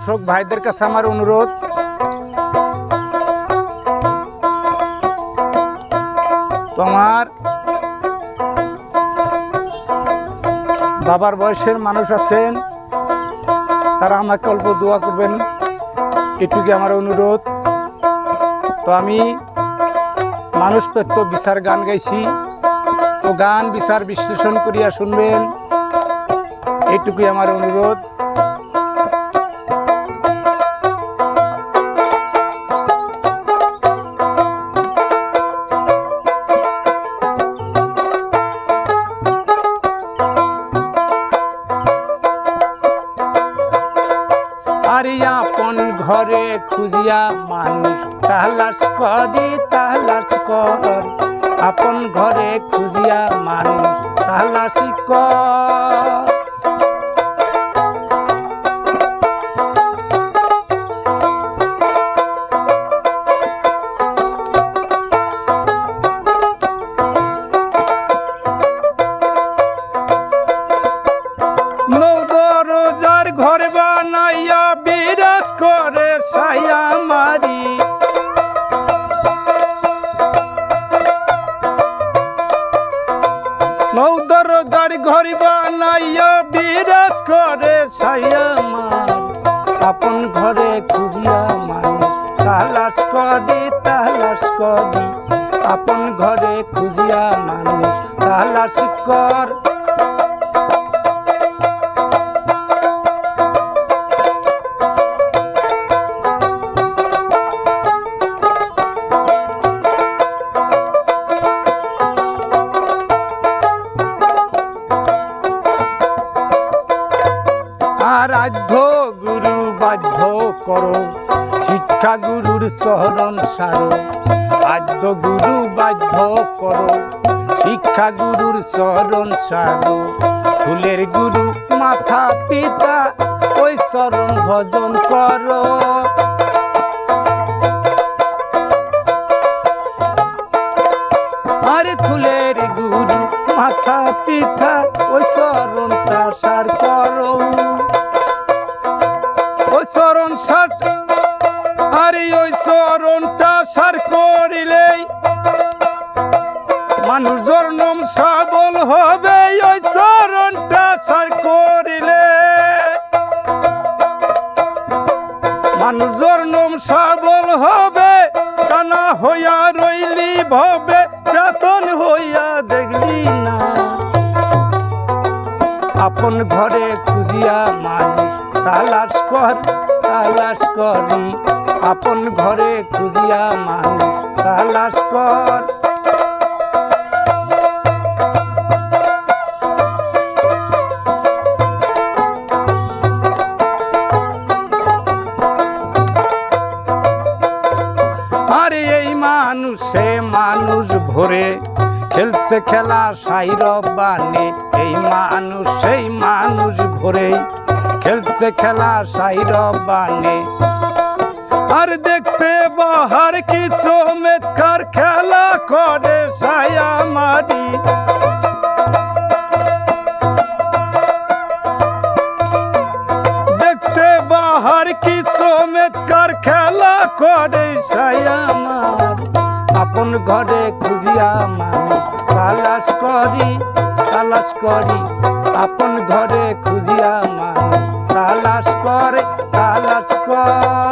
দর্শক ভাইদের কাছে আমার অনুরোধ, তোমার বাবার বয়সের মানুষ আছেন, তারা আমাকে অল্প দোয়া করবেন, এটুকু আমার অনুরোধ। তো আমি মানুষ তত্ত্ব বিচার গান গাইছি, তো গান বিচার বিশ্লেষণ করিয়া শুনবেন, এইটুকুই আমার অনুরোধ। আরে আপন ঘরে খুঁজিয়া মানুষ তালাশ করি, তালাশ কর, আপন ঘরে খুঁজিয়া মানুষ তালাশি কর। নৌদরজার ঘর বানাইয়া বিরাজ করে ছায়া মারি, নৌদরজার ঘর বানাইয়া বিরাজ করে ছায়া মারি, আপন ঘরে খুঁজিয়া মানুষ তালাশ করি, তালাশ করি, আপন ঘরে খুঁজিয়া মানুষ তালাশ কর। আরাধ্য গুরু বাধ্য করো, শিক্ষা গুরুর চরণ সারো, আদ্য গুরু বাধ্য করো, শিক্ষা গুরুর চরণ সারো, ফুলের গুরু মাথা পিতা ওই চরণ ভজন করো। আরে ফুলের গুরু মাথা পিতা ওই চরণটা সার করো, ওই চরণ সার, আরে ওই চরণটা সার করিলেই মানুষ জন্ম সবল হবে, ওই চরণটা সার করিলে মানুষ জন্ম সবল হবে, কানা হইয়া রইলি ভবে চেতন হইয়া দেখলি না, আপন ঘরে খুঁজিয়া মানুষ তালাশ কর, তালাশ করি, আপন ঘরে খুঁজিয়া মানুষ তালাশ কর। আরে এই মানুষে মানুষ ভরে খেলছে খেলা সাইর বানে, এই মানুষ সেই মানুষ ভরে খেলছে খেলা সাইর বানে। আর দেখতে বাহার কি চমৎকার খেলা করে ছায়া মারি, দেখতে বাহার কি চমৎকার খেলা করে ছায়া মারি, আপন ঘরে খুঁজিয়া মানুষ তালাশ করি, তালাশ করি, আপন ঘরে খুঁজিয়া মানুষ তালাশ করে, তালাশ কর।